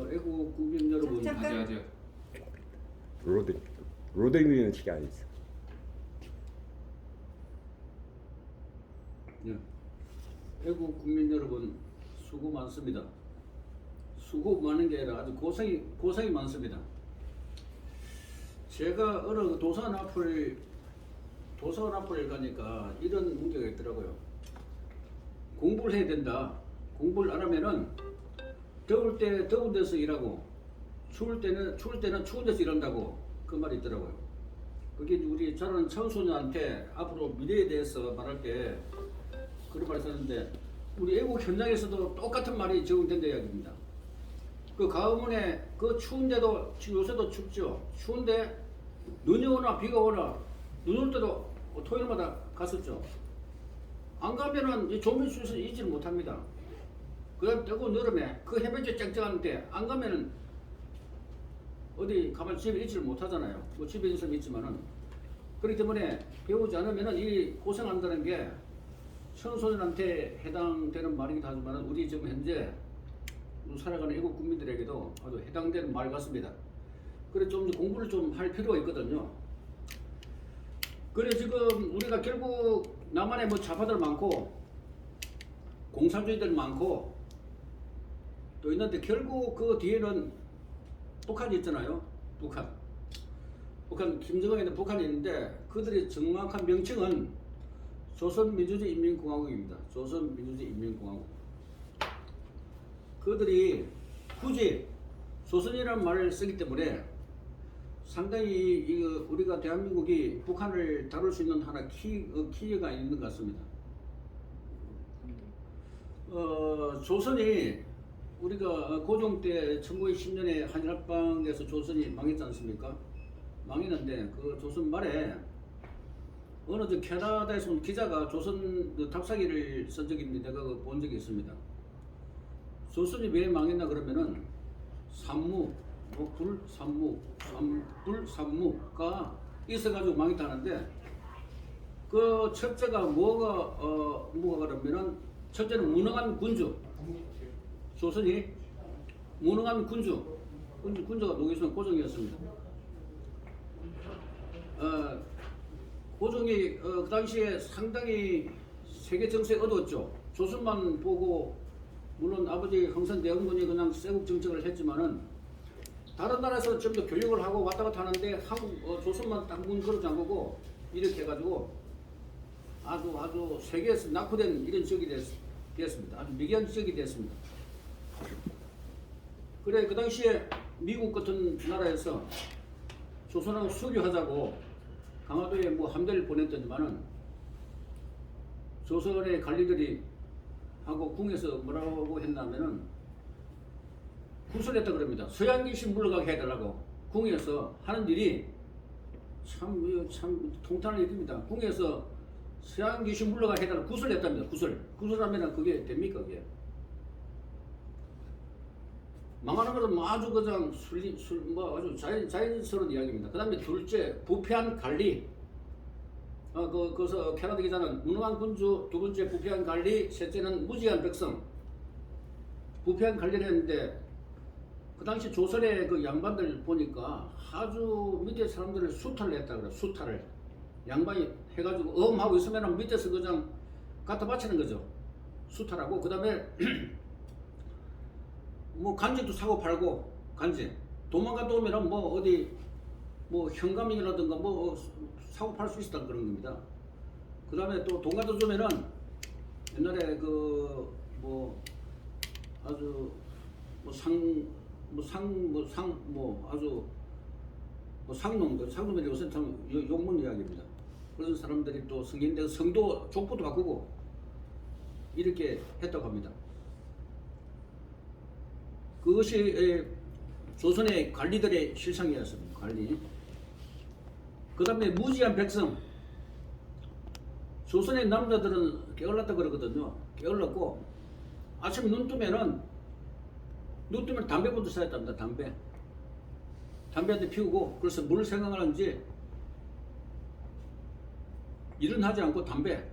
애국 국민 여러분, 잠깐. 아직 로댕이는 치기 안 있어. 예. 애국 국민 여러분 수고 많습니다. 수고 많은 게 아니라 아주 고생이 많습니다. 제가 어느 도서관 앞을 가니까 이런 문제가 있더라고요. 공부를 해야 된다. 공부를 안 하면은 더울 때 더운 데서 일하고 추울 때는 추운 데서 일한다고 그 말이 있더라고요. 그게 우리 자라는 청소년한테 앞으로 미래에 대해서 말할 때 그런 말을 썼는데 우리 애국 현장에서도 똑같은 말이 적용된다 이야기입니다. 그 가을문에 그 추운데도 요새도 춥죠. 추운데 눈이 오나 비가 오나 눈 올 때도 토요일마다 갔었죠. 안 가면은 이 조민수에서 잊지를 못합니다. 그다음 뜨거운 여름에 그 해변지 쨍쨍한데 안 가면은 어디 가면 집에 있지를 못하잖아요. 뭐 집에 있는 사람 있지만은 그렇기 때문에 배우지 않으면은 이 고생한다는 게 청소년한테 해당되는 말이기도 하지만은 우리 지금 현재 살아가는 애국 국민들에게도 아주 해당되는 말 같습니다. 그래 좀 공부를 좀 할 필요가 있거든요. 그래 지금 우리가 결국 남한에 뭐 좌파들 많고 공산주의들 많고 또 있는데 결국 그 뒤에는 북한이 있잖아요. 북한 김정은에 있는 북한이 있는데 그들의 정확한 명칭은 조선민주주의인민공화국입니다. 조선민주주의인민공화국. 그들이 굳이 조선이라는 말을 쓰기 때문에 상당히 우리가 대한민국이 북한을 다룰 수 있는 하나 키가 있는 것 같습니다. 조선이 우리가 고종 때 1910년에 한일합방에서 조선이 망했지 않습니까? 망했는데 그 조선 말에 어느 저 캐나다에서 온 기자가 조선 그 답사기를 쓴 적이 있는데 내가 본 적이 있습니다. 조선이 왜 망했나 그러면은 산무가 있어가지고 망했다는데 그 첫째가 뭐가 그러면은 첫째는 무능한 군주. 조선이 무능한 군주가 누구 있으면 고종이었습니다. 고종이 그 당시에 상당히 세계 정세에 어두웠죠. 조선만 보고 물론 아버지 흥선대원군이 그냥 세국 정책을 했지만은 다른 나라에서 좀 더 교육을 하고 왔다 갔다 하는데 조선만 딱 문 걸어 잠그고 이렇게 해가지고 아주 세계에서 낙후된 이런 지역이 됐습니다. 아주 미개한 지역이 됐습니다. 그래 그 당시에 미국 같은 나라에서 조선하고 수교하자고 강화도에 뭐 함대를 보냈더니만은 조선의 관리들이 하고 궁에서 뭐라고 했냐면은 구설했다 그럽니다. 서양 귀신 물러가게 해달라고 궁에서 하는 일이 참 통탄한 일입니다. 궁에서 서양 귀신 물러가게 해달라고 구설했답니다. 구설하면은 그게 됩니까 그게? 망하는 것은 아주 그냥 아주 자연스러운 이야기입니다. 그 다음에 둘째 부패한 관리. 거기서 캐나다 기자는 무능한 군주, 두 번째 부패한 관리, 셋째는 무지한 백성. 부패한 관리를 했는데 그 당시 조선의 그 양반들 보니까 아주 밑에 사람들을 수탈을 했다 그래요. 수탈을. 양반이 해가지고 하고 있으면 밑에서 그냥 갖다 바치는 거죠. 수탈하고 그 다음에 뭐 간지도 사고 팔고 간지 도망갔다 오면은 뭐 어디 뭐 현감이라든가 뭐 사고 팔 수 있었다 그런 겁니다. 그 다음에 또 돈 갖다 주면은 옛날에 그 뭐 아주 상놈이 요새 참 욕먹는 이야기입니다. 그런 사람들이 또 성인되고 성도 족보도 바꾸고 이렇게 했다고 합니다. 그것이 조선의 관리들의 실상이었습니다. 관리. 그 다음에 무지한 백성. 조선의 남자들은 게을렀다 그러거든요. 게을렀고 아침에 눈 뜨면 담배부터 사였답니다. 담배 한 대 피우고 그래서 뭘 생각하는지 일은 하지 않고 담배.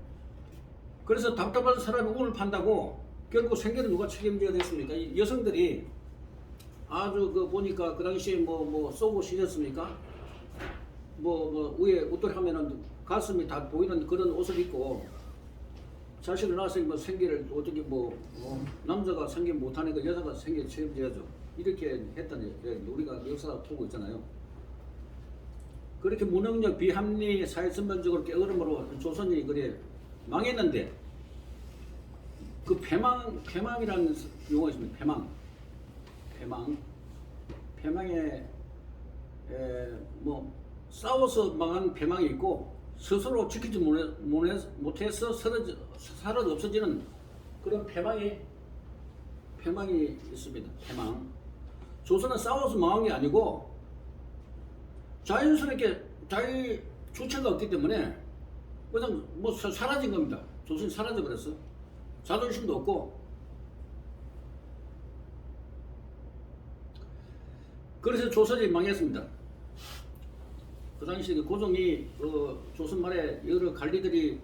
그래서 답답한 사람이 운을 판다고 결국 생계는 누가 책임져야 됐습니까? 이 여성들이 아주 그 보니까 그 당시에 뭐 쏘고 시렸습니까? 뭐 위에 옷들 하면은 가슴이 다 보이는 그런 옷을 입고 자식을 낳았으니 뭐 생계를 어떻게 남자가 생계 못하니까 여자가 생계 책임져야죠. 이렇게 했다니 우리가 역사 보고 있잖아요. 그렇게 무능력 비합리 사회선변적으로 게으름으로 조선이 그래 망했는데 그 패망이라는 용어가 있습니다. 패망에 뭐 싸워서 망한 패망이 있고 스스로 지키지 못해서 사라져 없어지는 그런 패망이 있습니다. 패망. 조선은 싸워서 망한 게 아니고 자연스럽게 자기 주체가 없기 때문에 그냥 뭐 사라진 겁니다. 조선이 사라져 버렸어. 자존심도 없고. 그래서 조선이 망했습니다. 그 당시 고종이 조선 말에 여러 관리들이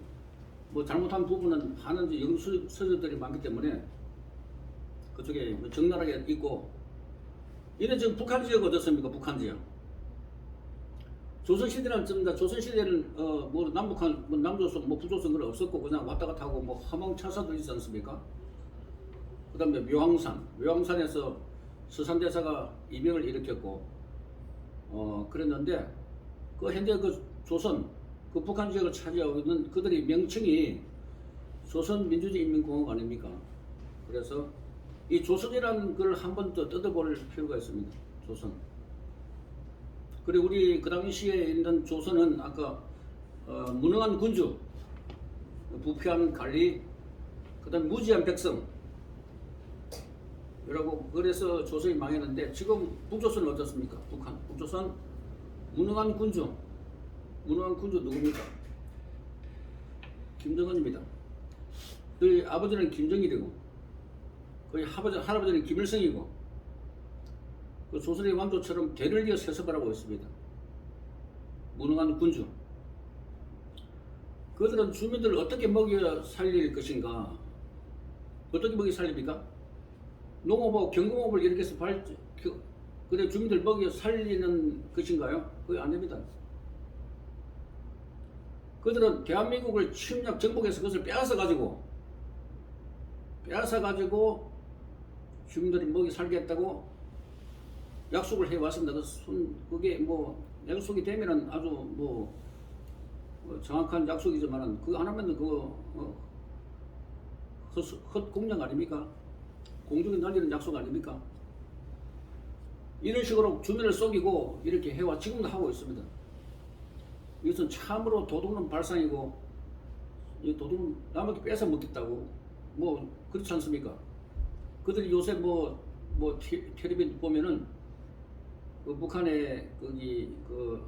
뭐 잘못한 부분은 하는 영수서들이 많기 때문에 그쪽에 적나라하게 있고 이는 지금 북한 지역 어떻습니까? 북한 지역. 조선시대는 좀 조선시대는 뭐 남북한 뭐 남조선 뭐 부조선 그런 없었고 그냥 왔다 갔다 하고 뭐 함흥차사도 있지 않습니까? 그다음에 묘항산에서 서산대사가 이명을 일으켰고 그랬는데 그 현재 그 조선 그 북한 지역을 차지하고 있는 그들의 명칭이 조선민주주의인민공화국 아닙니까? 그래서 이 조선이라는 걸 한 번 더 뜯어볼 필요가 있습니다. 조선. 그리고 우리 그 당시에 있는 조선은 아까 무능한 군주, 부패한 관리, 그다음 무지한 백성, 이라고 그래서 조선이 망했는데 지금 북조선은 어떻습니까? 북조선 무능한 군주 누굽니까? 김정은입니다. 그 아버지는 김정일이고, 그 할아버지는 김일성이고, 그 조선의 왕조처럼 대를 이어 세습하라고 있습니다. 무능한 군주. 그들은 주민들을 어떻게 먹여 살릴 것인가? 어떻게 먹여 살립니까? 농업하고 경공업을 이렇게 해서 그래 주민들 먹여 살리는 것인가요? 그게 아닙니다. 그들은 대한민국을 침략 정복해서 그것을 빼앗아 가지고 주민들이 먹여 살겠다고 약속을 해왔습니다. 그게 뭐 약속이 되면은 아주 뭐 정확한 약속이지만은 그거 안 하면은 헛공약 아닙니까? 공중에 날리는 약속 아닙니까? 이런 식으로 주민을 속이고 이렇게 해와 지금도 하고 있습니다. 이것은 참으로 도둑놈 발상이고, 이 도둑은 남에게 뺏어 먹겠다고 뭐 그렇지 않습니까? 그들이 요새 뭐 텔레비전 보면은 그 북한의 거기 그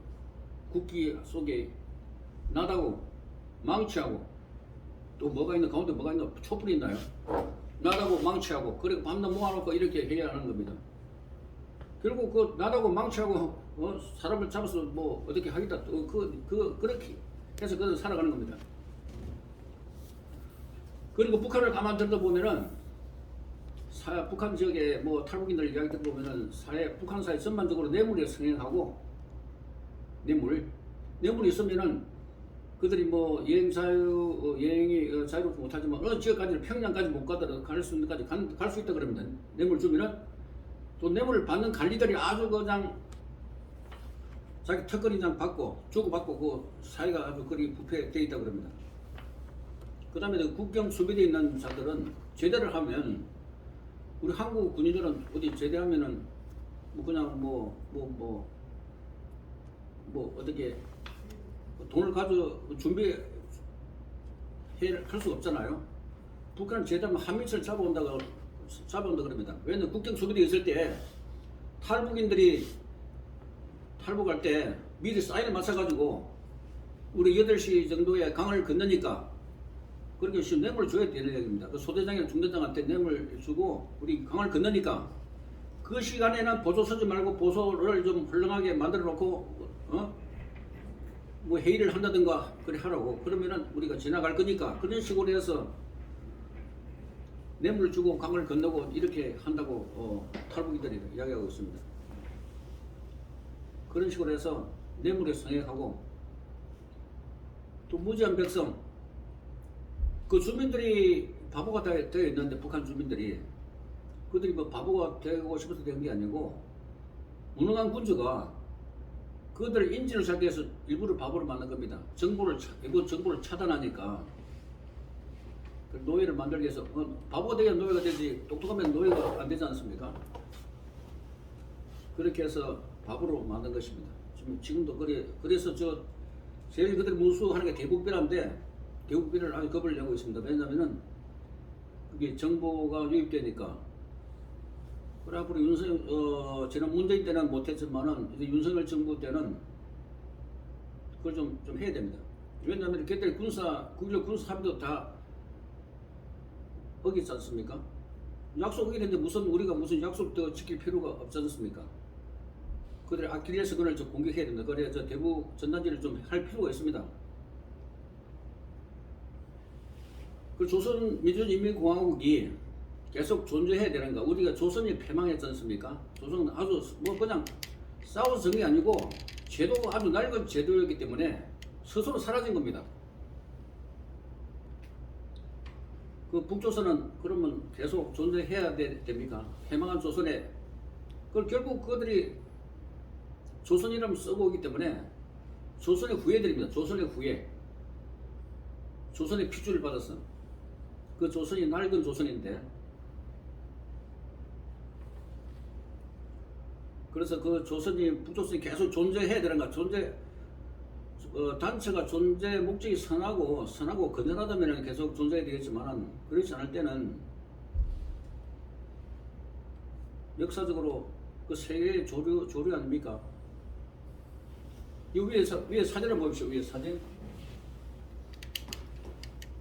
국기 속에 나다고 망치하고 또 뭐가 있나 가운데 뭐가 있나 촛불이 있나요? 나다고 망치하고 그리고 밤낮 모아놓고 이렇게 해야 하는 겁니다. 결국 그 나다고 망치하고 사람을 잡아서 뭐 어떻게 하겠다 그렇게 해서 그들 살아가는 겁니다. 그리고 북한을 가만 들여다보면은 북한 지역에 뭐 탈북인들 이야기 들어보면은 북한 사회 전반적으로 뇌물에 성행하고 뇌물이 있으면은 그들이 뭐 여행이 자유롭지 못하지만 어느 지역까지는 평양까지 못 가더라도 갈 수 있는 데까지 갈 수 있다 그럽니다. 뇌물 주면은 또 뇌물을 받는 관리들이 아주 그냥 자기 턱걸이 그냥 주고받고 그 사회가 아주 그리 부패되어 있다 그럽니다. 그 다음에 국경 수비대에 있는 자들은 제대를 하면 우리 한국 군인들은 어디 제대하면은 뭐 그냥 어떻게 돈을 가져 준비할 수가 없잖아요. 북한은 제대하면 한민철 잡아온다 그럽니다. 왜냐면 국경 수비대에 있을 때 탈북인들이 탈북할 때 미리 사인을 맞춰가지고 우리 8시 정도에 강을 건너니까 그렇게 뇌물을 줘야 되는 얘기입니다. 그 소대장이나 중대장한테 뇌물 주고 우리 강을 건너니까 그 시간에는 보소 서지 말고 보소를 좀 훌륭하게 만들어 놓고 뭐 회의를 한다든가 그래 하라고. 그러면은 우리가 지나갈 거니까 그런 식으로 해서 뇌물을 주고 강을 건너고 이렇게 한다고 탈북이들이 이야기하고 있습니다. 그런 식으로 해서 뇌물에 성행하고 또 무지한 백성 그 주민들이 바보가 되어 있는데 북한 주민들이 그들이 뭐 바보가 되고 싶어서 된 게 아니고 무능한 군주가 그들 인지를 잡기 위해서 일부러 바보를 만든 겁니다. 이번 정부를 차단하니까 그 노예를 만들기 위해서 바보가 되야 노예가 되지 똑똑하면 노예가 안 되지 않습니까? 그렇게 해서 바보로 만든 것입니다. 지금도 그래서 제일 그들이 무수하는 게 대북비라인데 대북비를 아주 겁을 내고 있습니다. 왜냐하면은 그게 정보가 유입되니까. 그래 앞으로 지난 문재인 때는 못했지만은 이제 윤석열 정부 때는 그걸 좀 해야 됩니다. 왜냐하면 걔들 국력 군사 합의도 다 어기지 않습니까? 약속 어기는데 우리가 무슨 약속도 지킬 필요가 없지 않습니까? 그들의 아킬레스건을 좀 공격해야 됩니다. 그래야 대북 전단지를 좀 할 필요가 있습니다. 그 조선민주인민공화국이 계속 존재해야 되는가? 우리가 조선이 패망했지 않습니까? 조선은 아주 그냥 싸워서 정이 아니고 제도가 아주 낡은 제도였기 때문에 스스로 사라진 겁니다. 그 북조선은 그러면 계속 존재해야 됩니까? 패망한 조선에 그걸 결국 그들이 조선이라면 쓰고 오기 때문에 조선의 후예들입니다. 조선의 후예. 조선의 피주를 받았어. 그 조선이 낡은 조선인데 그래서 그 조선이 북조선이 계속 존재해야 되는가? 단체가 존재 목적이 선하고 건전하다면 계속 존재해야 되겠지만 그렇지 않을 때는 역사적으로 그 세계의 조류 아닙니까? 이 위에 사진을 보십시오. 위에 사진.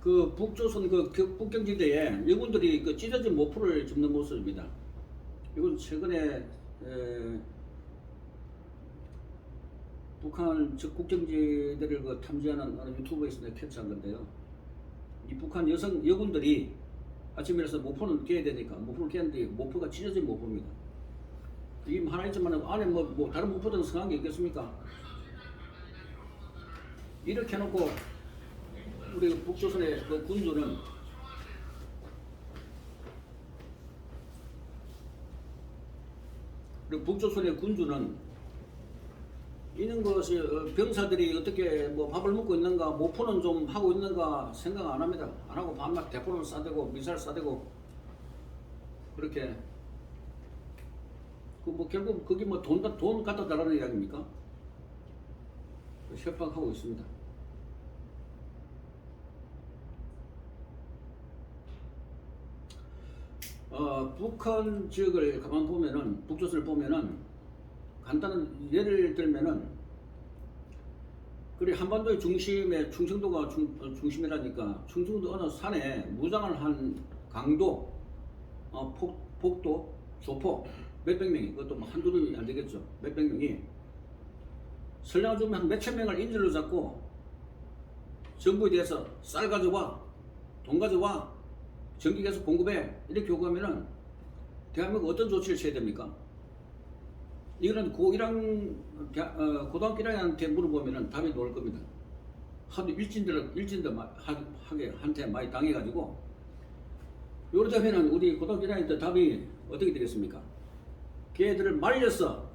그 북조선 그 북경지대에 일본들이 그 찢어진 모포를 짚는 모습입니다. 이건 최근에 북한 국경지대를 그 탐지하는 어느 유튜버에서 캡처한 건데요. 이 북한 여군들이 아침에 일어나서 모포는 깨야 되니까 모포를 깨는데 모포가 찢어진 모포입니다. 이게 하나 있지만 안에 뭐 다른 모포들은 성한 게 있겠습니까? 이렇게 해놓고 우리 북조선의 그 군주는 있는 것이 병사들이 어떻게 뭐 밥을 먹고 있는가, 모포는 좀 하고 있는가 생각 안 합니다. 안 하고 밤낮 대포를 쏴대고 미사일 쏴대고 그렇게 그 뭐 결국 거기 뭐 돈 갖다 달라는 이야기입니까? 협박하고 있습니다. 북한 지역을 가만 보면은 북조선을 보면은 간단한 예를 들면은 그래 한반도의 중심에 충청도가 중심이라니까 충청도 어느 산에 무장을 한 강도, 폭도, 조폭 몇백 명이 그것도 뭐 한두 명이 안 되겠죠. 몇백 명이 설령 좀 한 몇천 명을 인질로 잡고 정부에 대해서 쌀 가져와, 돈 가져와, 전기 계속 공급해 이렇게 요구하면은 대한민국 어떤 조치를 취해야 됩니까? 이거는 고등학교 1학년한테 물어보면은 답이 나올 겁니다. 하도 일진들 한테 많이 당해가지고 요러자면은 우리 고등학교 1학년 때 답이 어떻게 되겠습니까? 걔들을 말려서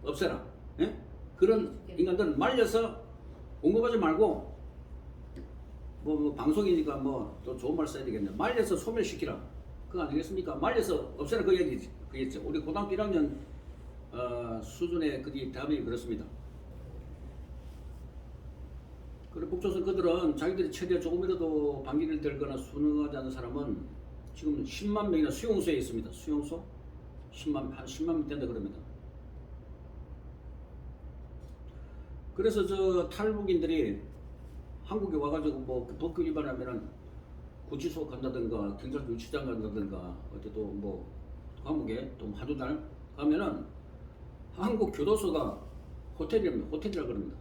없애라. 예? 그런 인간들은 말려서 공급하지 말고 뭐 방송이니까 뭐 또 좋은 말 써야 되겠네. 말려서 소멸시키라. 그거 아니겠습니까? 말려서 없애라 그 얘기겠죠. 우리 고등학교 1학년 수준의 그 답이 그렇습니다. 그리고 북조선 그들은 자기들이 최대 조금이라도 반기를 들거나 순응하지 않는 사람은 지금 10만 명이나 수용소에 있습니다. 수용소? 한 10만 명 된다 그럽니다. 그래서 저 탈북인들이 한국에 와가지고 뭐 법규 위반하면은 구치소 간다든가 경찰서 유치장 간다든가 어디 또 뭐 감옥에 또 한두 달 가면은 한국 교도소가 호텔이라 그럽니다.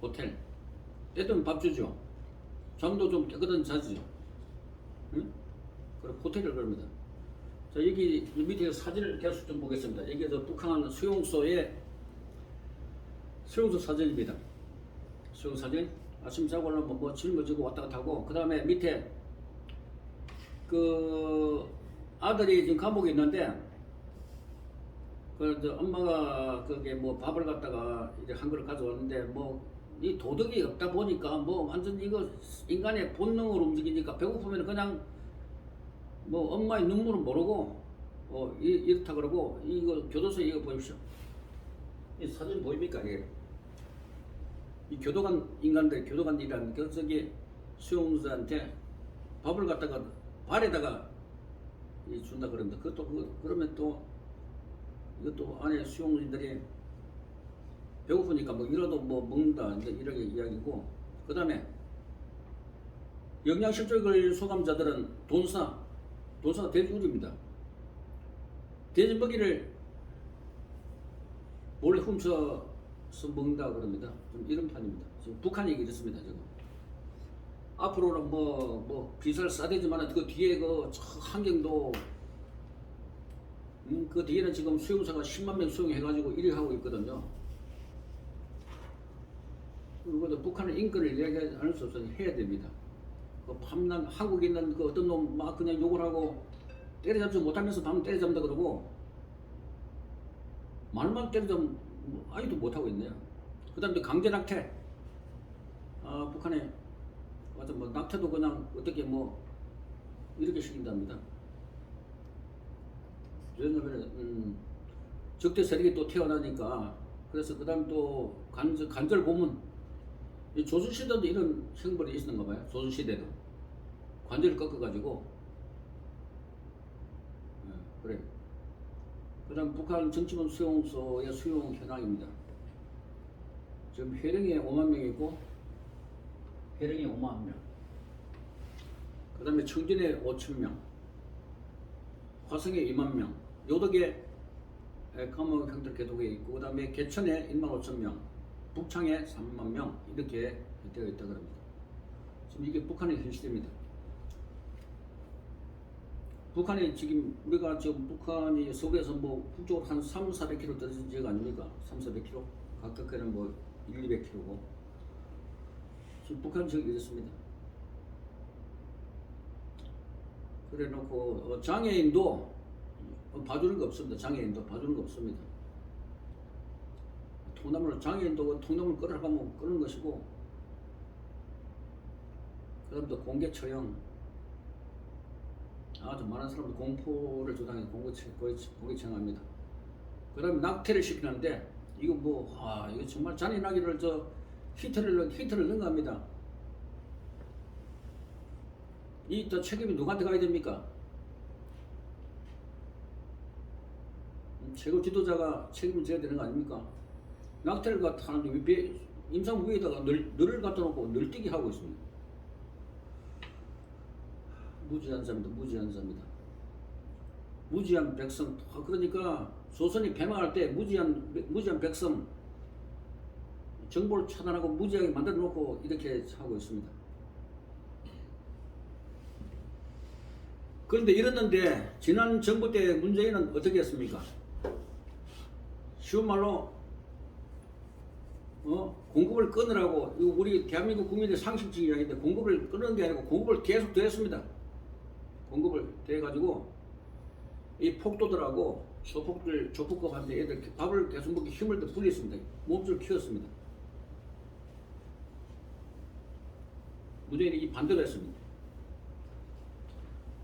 호텔. 때되면 밥 주죠. 잠도 좀 깨끗한 자죠. 응? 그리고 호텔을 그럽니다. 자, 여기 밑에 사진을 계속 좀 보겠습니다. 여기에서 북한 수용소의 수용소 사진입니다. 수용소 사진. 아침 자고 올라오면 뭐 짊어지고 왔다 갔다 하고, 그 다음에 밑에 그 아들이 지금 감옥에 있는데, 그 엄마가 그게 뭐 밥을 갖다가 이제 한 그릇 가져왔는데, 뭐 이 도덕이 없다 보니까 뭐 완전 이거 인간의 본능으로 움직이니까 배고프면 그냥 뭐 엄마의 눈물은 모르고 이렇다 그러고, 이거 교도소 이거 보십시오. 이 사진 보입니까? 이게 이 교도관 인간들, 교도관이라는 그 저기 수용자한테 밥을 갖다가 발에다가 준다 그럽니다. 그것도 그러면 또 이것도 안에 수용인들이 배고프니까 뭐 이라도 뭐 먹는다 이제 이렇게 이야기고, 그 다음에 영양실조를 소감자들은 돈사가 돼지우리입니다. 돼지 먹이를 몰래 훔쳐서 먹는다 그럽니다. 좀 이런 판입니다. 지금 북한 얘기 이렇습니다. 지금 앞으로는 뭐 비쌀 싸대지만 그 뒤에 그 환경도 그 뒤에는 지금 수용소가 10만 명 수용해가지고 일을 하고 있거든요. 그리고 북한은 인권을 이야기할 수 없어서 해야 됩니다. 그 밤낮 한국에 있는 그 어떤 놈 막 그냥 욕을 하고 때려잡지 못하면서 밤 때려잡는다 그러고, 말만 때려잡으면 아직도 못하고 있네요. 그 다음에 강제 낙태. 북한에 맞아, 뭐 낙태도 그냥 어떻게 뭐 이렇게 시킨답니다. 왜냐면 적대 세력이 또 태어나니까. 그래서 그 다음 또 관절 고문. 이 조선시대도 이런 형벌이 있었는가 봐요. 조선시대도 관절을 꺾어가지고. 그래. 그 다음 북한 정치범 수용소의 수용 현황입니다. 지금 해령에 5만 명이 있고, 해령에 5만 명. 그 다음에 청진에 5천 명, 화성에 2만 명, 요덕에 감옥 형들 개독에 있고, 그 다음에 개천에 1만 5천 명, 북창에 3만 명 이렇게 되어 있다 그럽니다. 지금 이게 북한의 현실입니다. 북한이 지금 우리가 지금 북한이 서울에서 뭐 북쪽으로 한 300-400km 떨어진 지역 아닙니까? 300-400km 가깝게는 뭐 100-200km고 지금 북한 지역이 이렇습니다. 그래 놓고 장애인도 봐주는 거 없습니다. 장애인도 봐주는 거 없습니다. 통나무를 장애인도 통나무를 끌어가면 끄는 것이고, 그 다음에 또 공개 처형. 아주 많은 사람들 공포를 조장해서 공개 처형합니다. 그 다음에 낙태를 시키는데, 이거 이거 정말 잔인하기를 히트를 능가합니다. 이 또 책임이 누구한테 가야 됩니까? 최고 지도자가 책임을 져야 되는 거 아닙니까? 낙태를 갖다 하는데 임상 위에다가 널을 갖다 놓고 널뛰기 하고 있습니다. 무지한 자입니다. 무지한 자입니다. 무지한 백성. 그러니까 조선이 패망할 때 무지한 백성 정보를 차단하고 무지하게 만들어 놓고 이렇게 하고 있습니다. 그런데 이랬는데 지난 정부 때 문재인은 어떻게 했습니까? 쉬운 말로 공급을 끊으라고, 이거 우리 대한민국 국민의 상식적 이야기인데 공급을 끊는 게 아니고 공급을 계속 더했습니다. 공급을 더해가지고 이 폭도들하고 조폭급한테 애들 밥을 계속 먹기 힘을 더 불렸습니다. 몸줄 키웠습니다. 문재인이 반대로 했습니다.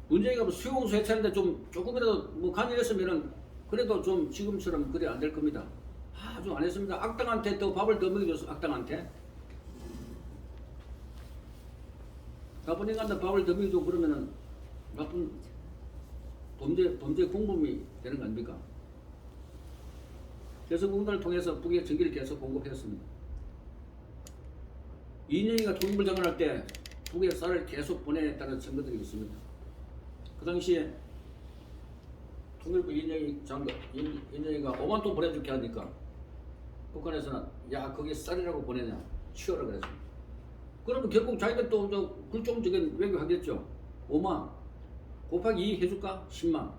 문재인가 수용소 해체하는데 조금이라도 뭐 간절했으면은 그래도 좀 지금처럼 그래 안 될 겁니다. 아주 안 했습니다. 악당한테 또 밥을 더 먹여줘서 악당한테. 나쁜 인간한테 밥을 더 먹여주고 그러면은 나쁜 범죄 공범이 되는 거 아닙니까? 그래서 공단을 통해서 북에 전기를 계속 공급했습니다. 이인영이가 통일부 장관할 때 북에 쌀을 계속 보냈다는 증거들이 있습니다. 그 당시에 통일부 이인영이가 5만 톤 보내줄게 하니까 북한에서는 야 거기 쌀이라고 보내냐 치워라 그랬습니다. 그러면 결국 자기들 또 굴종적인 외교하겠죠. 5만 곱하기 2 해줄까? 10만.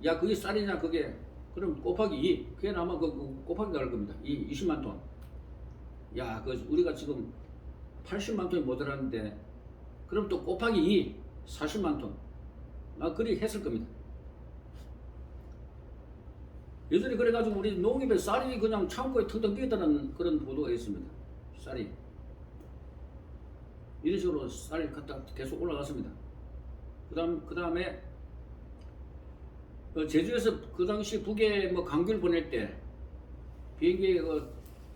야 그게 쌀이냐 그게? 그럼 곱하기 2. 그게 아마 곱하기 나올 겁니다. 20만 톤. 야 그 우리가 지금 80만 톤이 모자랐는데 그럼 또 곱하기 2 40만 톤. 나 그리 했을 겁니다. 예전에 그래가지고 우리 농협에 쌀이 그냥 창고에 텅텅 비었다는 그런 보도가 있습니다. 쌀이 이런 식으로 쌀이 갖다 계속 올라갔습니다. 그 다음에 제주에서 그 당시 북에 뭐 강귤 보낼 때 비행기에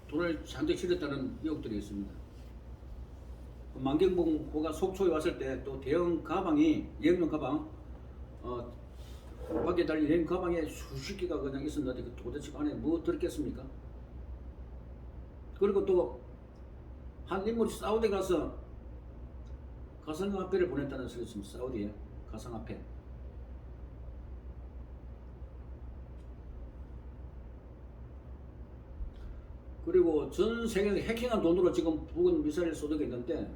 돈을 잔뜩 실었다는 의혹들이 있습니다. 만경봉호가 속초에 왔을 때 또 대형 가방이 여행용 가방 밖에 달린 여행 가방에 수십 개가 그냥 있었는데 그 도대체 안에 뭐 들었겠습니까? 그리고 또 한 인물이 사우디 가서 가상화폐를 보냈다는 소리 있습니다. 사우디에 가상화폐. 그리고 전 세계에서 해킹한 돈으로 지금 북은 미사일을 쏘게 있는데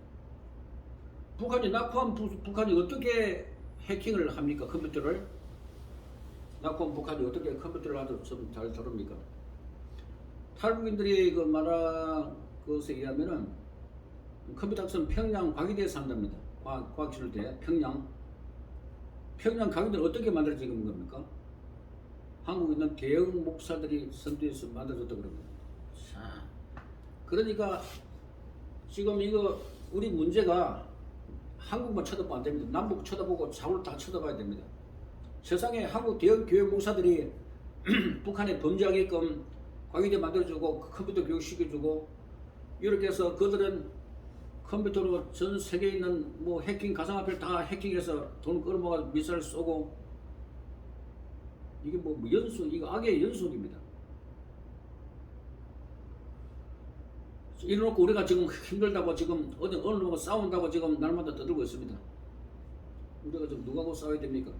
북한이 어떻게 해킹을 합니까? 컴퓨터를 낙후한 북한이 어떻게 컴퓨터를 아주 좀 잘 다룹니까? 탈북인들이 그 말한 것에 의하면은 컴퓨터 학습은 평양 과기대에서 한답니다. 과학기술대 평양 과기대는 어떻게 만들어진 겁니까? 한국에 있는 대형 목사들이 선두에서 만들어졌다고 그럽니다. 자, 그러니까 지금 이거 우리 문제가 한국만 쳐다보면 안 됩니다. 남북 쳐다보고 좌우를 다 쳐다봐야 됩니다. 세상에 한국 대형 교회 목사들이 북한에 범죄하게끔 과기대 만들어주고 컴퓨터 교육 시켜주고 이렇게 해서 그들은 컴퓨터로 전 세계에 있는 뭐 해킹 가상화폐를 다 해킹해서 돈 끌어모아 미사일 쏘고 이게 뭐 연속 이거 악의 연속입니다. 이래놓고 우리가 지금 힘들다고 지금 어느 놈하고 싸운다고 지금 날마다 떠들고 있습니다. 우리가 지금 누구하고 싸워야 됩니까?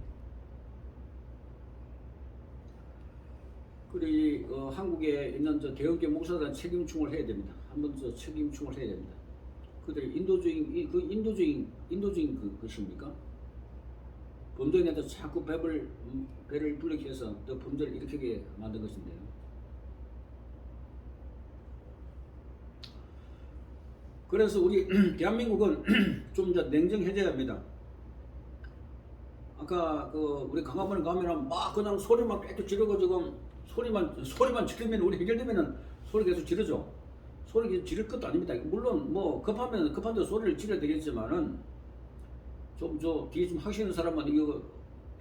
그리고 한국에 있는 저 대형교 목사들은 책임충을 해야 됩니다. 한번 저 책임충을 해야 됩니다. 그들이 인도주의인 것입니까? 범죄인한테 자꾸 배를 불리게 해서 또 범죄를 일으키게 만든 것인데요. 그래서 우리 대한민국은 좀 더 냉정해져야 합니다. 아까 우리 강화문에 가면은 막 그냥 소리만 빽빽 지르고 소리만 지르면 우리 해결되면은 소리 계속 지르죠. 소리 계속 지를 것도 아닙니다. 물론 뭐 급하면 급한 데 소리를 지르야 되겠지만은 좀 뒤에 좀 하시는 사람은 이거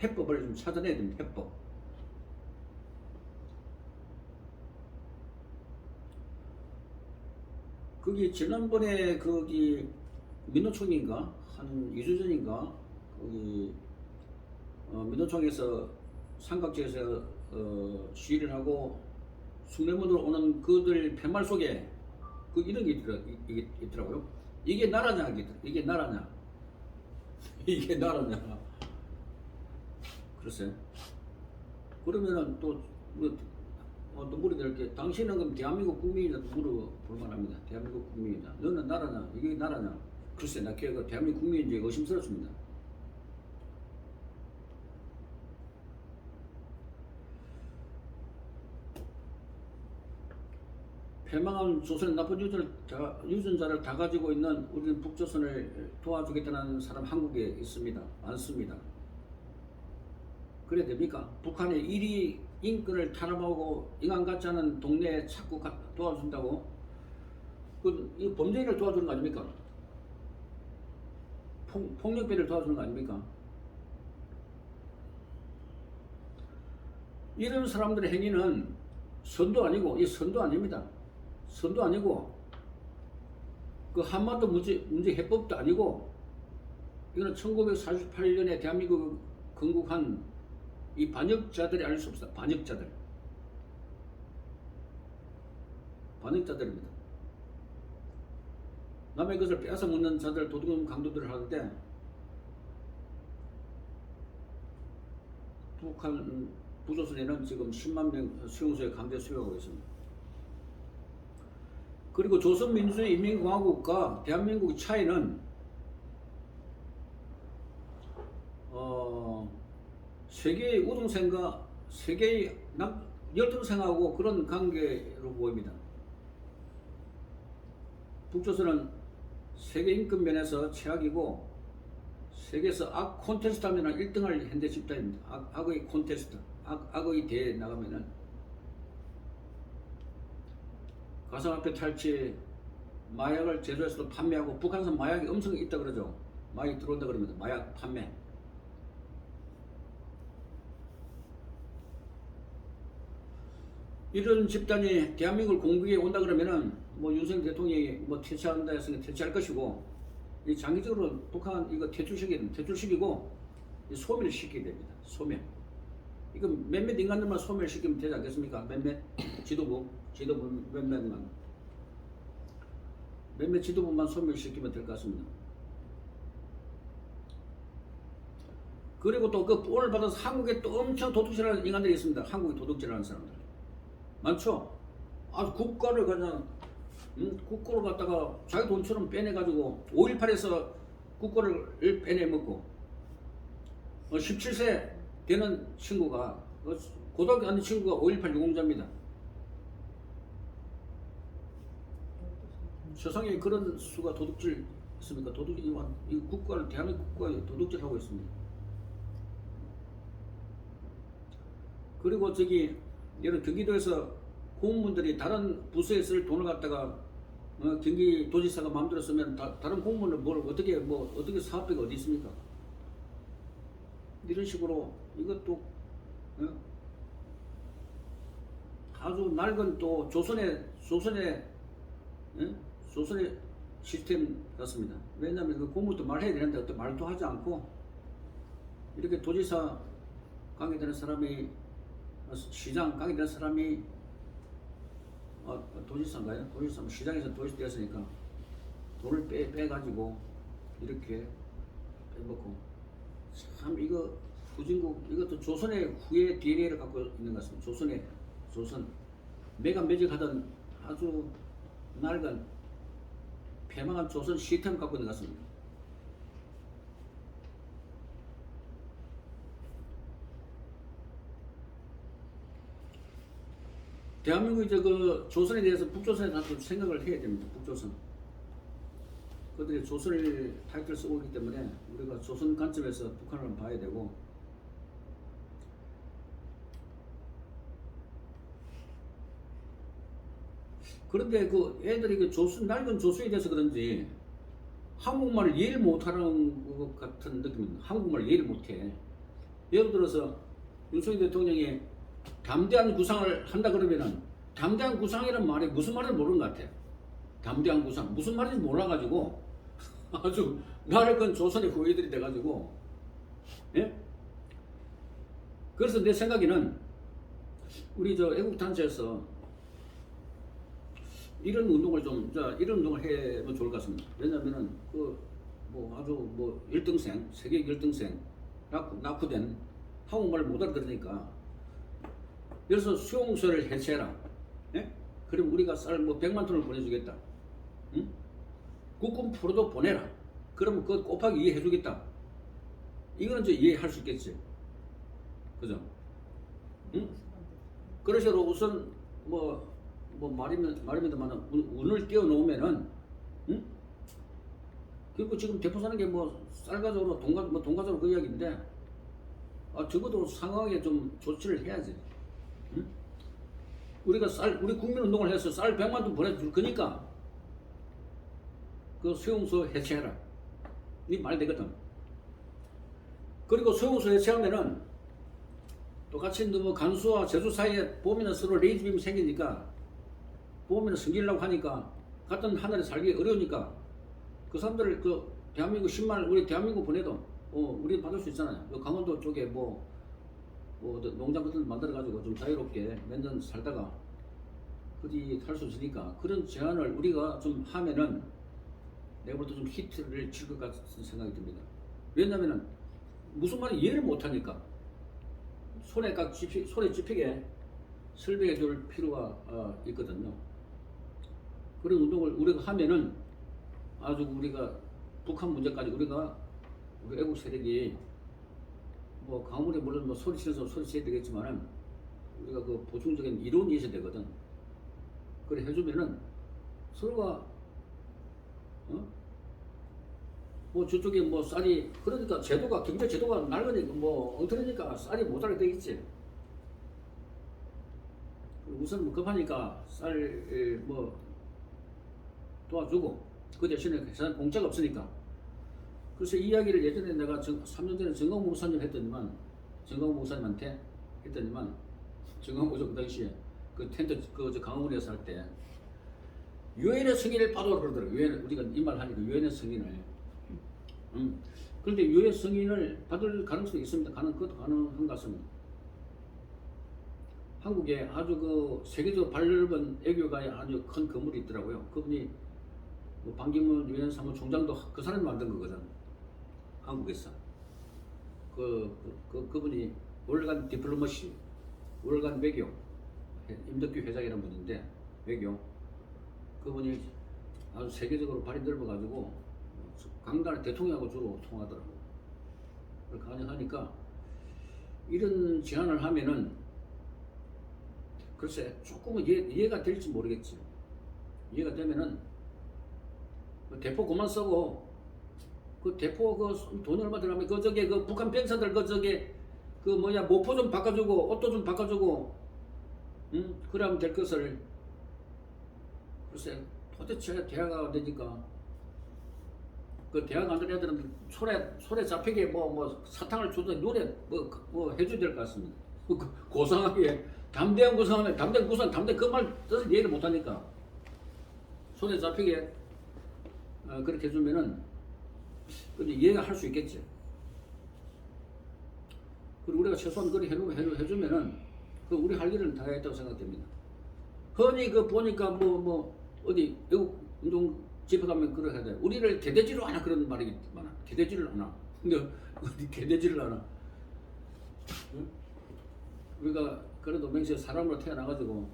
해법을 좀 찾아내야 됩니다. 해법. 거기 지난번에 거기 민노총인가 한 2주 전인가 거기 민노총에서 삼각지에서 시위를 하고 숭례문으로 오는 그들 팻말 속에 이런 게 있더라고요. 이게 나라냐 이게 나라냐 이게 나라냐. 글쎄. 그러면은 또 물어낼 게 당신은 그럼 대한민국 국민이냐 물어볼 만합니다. 대한민국 국민이냐 너는 나라냐 이게 나라냐. 글쎄 나 걔가 대한민국 국민인지 의심스럽습니다. 패망한 조선의 나쁜 유전자를 다 가지고 있는 우리는 북조선을 도와주겠다는 사람 한국에 있습니다. 많습니다. 그래야 됩니까? 북한의 1위 인권을 탄압하고 인간 같지 않은 동네에 자꾸 도와준다고? 이 범죄인을 도와주는 거 아닙니까? 폭력배를 도와주는 거 아닙니까? 이런 사람들의 행위는 선도 아니고, 이 선도 아닙니다. 선도 아니고, 그 한반도 문제 해법도 아니고, 이거는 1948년에 대한민국 건국한 이 반역자들이 알 수 없어요. 반역자들입니다. 남의 것을 빼앗아 먹는 자들, 도둑놈 강도들을 하는데, 북조선에는 지금 10만 명 수용소에 강제 수용하고 있습니다. 그리고 조선민주주의 인민공화국과 대한민국의 차이는 세계의 우등생과 세계의 열등생하고 그런 관계로 보입니다. 북조선은 세계 인권 면에서 최악이고 세계에서 악 콘테스트 하면 1등할 현대 집단입니다. 악의 콘테스트, 악의 대회에 나가면은 가상화폐 탈취, 마약을 제조해서 판매하고 북한에서 마약이 엄청 있다 그러죠. 마약이 들어온다 그러면 마약 판매. 이런 집단이 대한민국을 공격해 온다 그러면은 뭐 윤석열 대통령이 뭐 퇴치한다 했으니까 퇴치할 것이고 이 장기적으로 북한 이거 퇴출시키고 소멸을 시키게 됩니다. 소멸. 이거 몇몇 인간들만 소멸시키면 되지 않겠습니까? 몇몇 지도부 몇몇 지도부만 소멸시키면 될 것 같습니다. 그리고 또 그 본을 받아서 한국에 또 엄청 도둑질하는 인간들이 있습니다. 한국에 도둑질하는 사람들 많죠. 아주 국가를 그냥 국고를 갖다가 자기 돈처럼 빼내가지고 5.18에서 국고를 빼내먹고 17세 되는 친구가 고등학교 다니는 친구가 5.18 유공자입니다. 세상에 그런 수가 도둑질 있습니까? 도둑이 국가를 대한민국 국가에 도둑질하고 있습니다. 그리고 저기 예를 경기도에서 공무원들이 다른 부서에 쓸 돈을 갖다가 경기도지사가 마음대로 쓰면 다른 공무원을 어떻게 사업비가 어디 있습니까? 이런 식으로 이것도 아주 낡은 또 조선의 시스템 같습니다. 왜냐하면 그 공무원도 말해야 되는데 어떤 말도 하지 않고 이렇게 도지사 관계되는 사람이 시장 관계되는 사람이 도지사인가요? 도지사 시장에서 도지사 되었으니까 돈을 빼가지고 이렇게 빼먹고 참 이거 후진국 이것도 조선의 후예 DNA를 갖고 있는 것 같습니다. 조선 매직하던 아주 낡은 패망한 조선 시스템을 갖고 있는 것 같습니다. 대한민국이 그 조선에 대해서 북조선에 대해서 생각을 해야 됩니다. 북조선. 그들이 조선을 타이틀을 쓰고 있기 때문에 우리가 조선 관점에서 북한을 봐야 되고 그런데 그 애들이 그 낡은 조선에 대해서 그런지 한국말을 이해를 못하는 것 같은 느낌입니다. 한국말을 이해를 못해. 예를 들어서 윤석열 대통령이 담대한 구상을 한다 그러면은 담대한 구상이란 말이 무슨 말인지 모르는 것 같아. 담대한 구상 무슨 말인지 몰라가지고 아주 나를 건 조선의 후예들이 돼가지고 예? 그래서 내 생각에는 우리 저 애국단체에서 이런 운동을 이런 운동을 해면 좋을 것 같습니다. 왜냐면은 아주 열등생 세계 열등생 낙후된 한국말을 못 알아들으니까 그래서 수용소를 해체해라. 예? 그럼 우리가 쌀 100만 톤을 보내주겠다. 응? 국군 프로도 보내라. 그러면 그거 곱하기 이해해주겠다. 이거는 이제 이해할 수 있겠지. 그죠? 응? 그래서 우선 말입니다만 운을 띄워놓으면은 응? 그리고 지금 대포 사는 게 쌀 가져오러 돈 가져오러 그 이야기인데 적어도 상황에 좀 조치를 해야지. 응? 우리 국민운동을 해서 쌀 100만 톤 보내줄 거니까 그 수용소 해체해라. 이 말 되거든. 그리고 수용소 해체하면은 똑같이 간수와 제주 사이에 봄에는 서로 레이즈빔이 생기니까 봄에는 승질나고 하니까 같은 하늘에 살기 어려우니까 그 사람들을 대한민국 10만 우리 대한민국 보내도 우리 받을 수 있잖아요. 강원도 쪽에 농장 같은 데 만들어가지고 좀 자유롭게 몇 년 살다가 어디 살 수 있으니까 그런 제안을 우리가 좀 하면은 내가 볼 때 좀 히트를 칠 것 같은 생각이 듭니다. 왜냐면은 무슨 말인지 이해를 못하니까 손에 찝히게 설명해 줄 필요가 있거든요. 그런 운동을 우리가 하면은 아주 우리가 북한 문제까지 우리 애국 세력이 뭐 강물에 물론 뭐 소리치면서 소리쳐야 되겠지만은 우리가 그 보충적인 이론이 있어야 되거든. 그래 해주면은 서로가 뭐 저쪽에 뭐 쌀이 그러니까 제도가 경제 제도가 낡으니까 뭐 엉터리니까 쌀이 모자라게 되겠지. 우선 뭐 급하니까 쌀 뭐 도와주고 그 대신에 회사는 공짜가 없으니까. 그래서 이 이야기를 예전에 내가 3년 전에 정강 목사님 했더니만 정강 목사님한테 했더니만 정강 목사 그 당시에 그 텐트 그저 강원에서 할 때 유엔의 승인을 받으라 그러더라고요. 유엔 우리가 이 말 하니까 유엔의 승인을. 그런데 유엔 승인을 받을 가능성이 있습니다. 그것도 가능한 것 같습니다. 한국에 아주 그 세계적으로 발넓은 애교가에 아주 큰 건물이 있더라고요. 그분이 뭐 반기문 유엔 사무총장도 그 사람이 만든 거거든. 한국에서. 그분이 월간 디플로머시, 월간 외교, 임덕규 회장이라는 분인데, 외교. 그분이 아주 세계적으로 발이 넓어가지고, 강단의 대통령하고 주로 통하더라고. 그걸 가능하니까, 이런 제안을 하면은, 글쎄, 조금은 이해가 될지 모르겠지. 이해가 되면은, 대포 그만 쓰고, 그 대포 그 돈이 얼마 들어가면 그 저게 그 북한 병사들 그 저게 그 뭐냐 모포 좀 바꿔주고 옷도 좀 바꿔주고 그러면 될 것을 글쎄 도대체 대화가 안 되니까 그 대화가 안 되는 애들은 손에 잡히게 뭐 사탕을 주든 노래 뭐 해줘야 될 것 같습니다. 고상하게 담대한 구상하면 담대한 구상 담대 그 말 뜻을 이해를 못하니까 손에 잡히게 그렇게 해주면은 근데 이해가 할 수 있겠지. 그리고 우리가 최소한 그렇게 해주면은 그 우리 할 일은 다 했다고 생각됩니다. 흔히 그 보니까 뭐 어디 외국 운동 집회 가면 그렇게 하잖아요. 우리를 개돼지로 하나 그런 말이 많아. 개돼지를 하나. 근데 어디 개돼지를 하나. 응? 우리가 그래도 맹세 사람으로 태어나가지고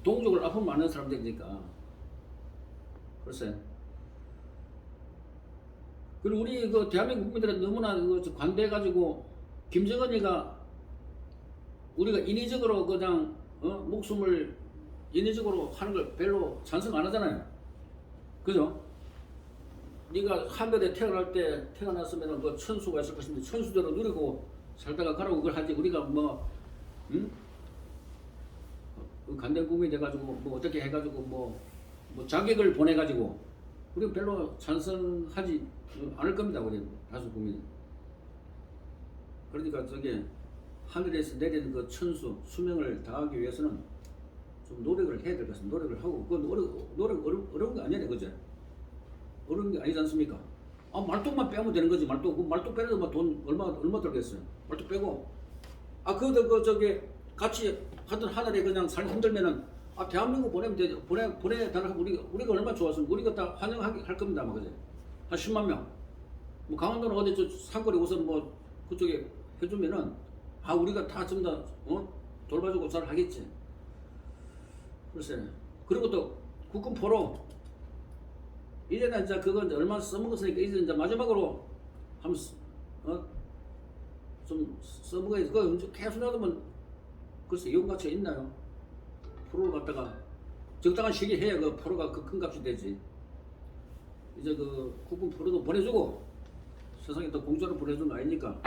동족을 아픔 많은 사람들이니까 글쎄. 그리고 우리 그 대한민국 국민들은 너무나 그 관대해가지고 김정은이가 우리가 인위적으로 그냥 목숨을 인위적으로 하는 걸 별로 찬성 안 하잖아요. 그죠? 네가 하늘에 태어났으면 그 천수가 있을 것인데 천수대로 누리고 살다가 가라고 그걸 하지. 우리가 간대 국민이 돼가지고 뭐 어떻게 해가지고 뭐 자객을 보내가지고 우리가 별로 찬성하지 않을 겁니다. 우리 다수 국민. 그러니까 저게 하늘에서 내리는 그 천수 수명을 다하기 위해서는 좀 노력을 해야 될 것 같습니다. 노력을 하고 그 노력 어려운 게 아니네, 그죠? 어려운 게 아니지 않습니까? 말뚝만 빼면 되는 거지. 말뚝 빼려도 뭐 돈 얼마 들겠어요. 말뚝 빼고 그 저기 같이 하던 하늘에 그냥 살 힘들면은 대한민국 보내면 되죠. 보내달라고 우리가 얼마나 좋았으면 우리가 다 환영하게 할 겁니다, 뭐 그죠? 한 10만 명. 뭐 강원도는 어디 저 산골에 우선 뭐 그쪽에 해주면은 우리가 다 전부 다 돌봐주고 잘 하겠지. 글쎄. 그리고 또 국군 포로 이제는 이제 그건 이제 얼마 써먹었으니까 이제 마지막으로 한번 좀 써먹어야지. 그거 계속 놔두면 글쎄 이용 가치가 있나요? 포로를 갖다가 적당한 시기에 해야 그 포로가 그 큰 값이 되지. 이제 그 국군 포로도 보내주고 세상에 또 공짜로 보내주는 거 아니니까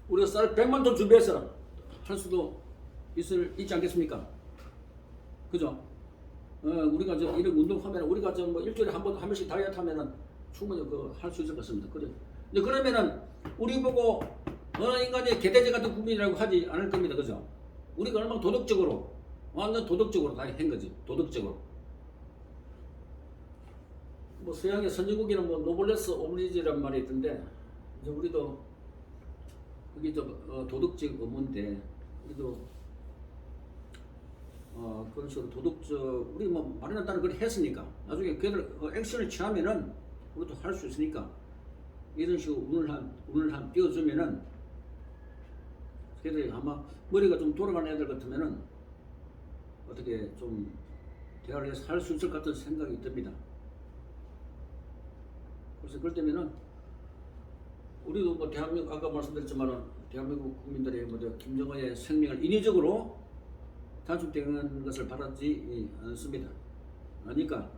우리가 쌀 100만 톤 준비해서 할 수도 있지 않겠습니까? 그죠? 우리가 저 이런 운동하면 우리가 저 뭐 일주일에 한 번씩 다이어트 하면은 충분히 할 수 있을 것 같습니다. 그래. 근데 그러면은 우리 보고 어느 인간이 개돼지 같은 국민이라고 하지 않을 겁니다. 그죠? 우리가 얼마나 도덕적으로 완전 도덕적으로 다 한 거지. 도덕적으로. 뭐 서양의 선진국에는 뭐 노블레스 오브리지라는 말이 있던데 이제 우리도 그게 좀 도덕적 의무인데 우리도 그런 식으로 도덕적 우리 뭐 말이나 따라 그렇게 했으니까 나중에 걔들 액션을 취하면은 우리도 할 수 있으니까 이런 식으로 운을 한 띄워주면은 걔들이 아마 머리가 좀 돌아가는 애들 같으면은 어떻게 좀 대화를 해서 할 수 있을 것 같은 생각이 듭니다. 그래서 그럴 때면은 우리도 뭐 대한민국 아까 말씀드렸지만은 대한민국 국민들의 뭐 김정은의 생명을 인위적으로 단축되는 것을 바라지 않습니다. 그러니까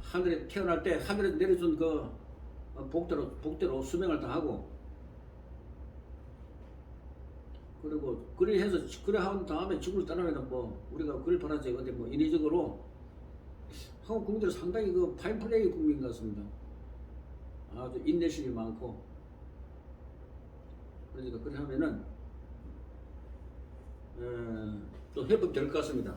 하늘에 태어날 때 하늘에 내려준 그 복대로 수명을 다하고 그리고 그래 해서 그래 한 다음에 지구를 떠나면은 뭐 우리가 그걸 바라지 근데 뭐 인위적으로 한국 국민들은 상당히 그 파인플레이 국민 같습니다. 아주 인내심이 많고 그러니까 그래 하면은 또 회복될 것 같습니다.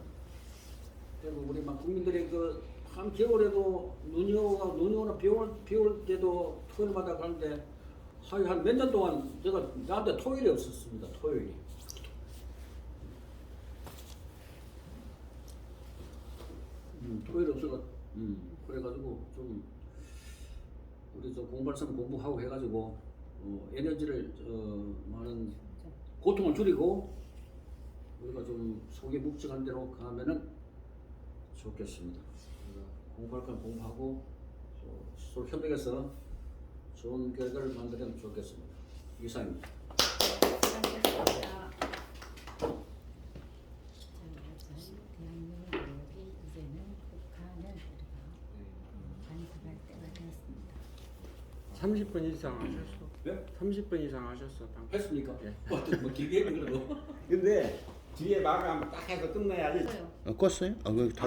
그리고 우리 막 국민들의 그 한 겨울에도 눈이 오나 비 올 때도 토요일마다 가는데 한 몇 년 동안 제가 나한테 토요일이 없었습니다. 토요일이. 토요일이 없어가 그래가지고 좀 우리 저 공부할 사람 공부하고 해가지고 에너지를 많은 고통을 줄이고 우리가 좀 속이 묵직한 대로 가면은 좋겠습니다. 공부할 건 공부하고 서로 협력해서 좋은 결과를 만들면 좋겠습니다. 이상입니다. 수고하셨습니다. 대한민국 여기 이제는 북한을 우리가 반습할 때가 되었습니다. 30분 이상 하셨어. 네? 30분 이상 하셨어. 방금. 했습니까? 예. 뭐 길게 했는 그래도. 근데 뒤에 마감 딱 해서 끝내야지. 했어요. 껐어요? 아, 왜 다시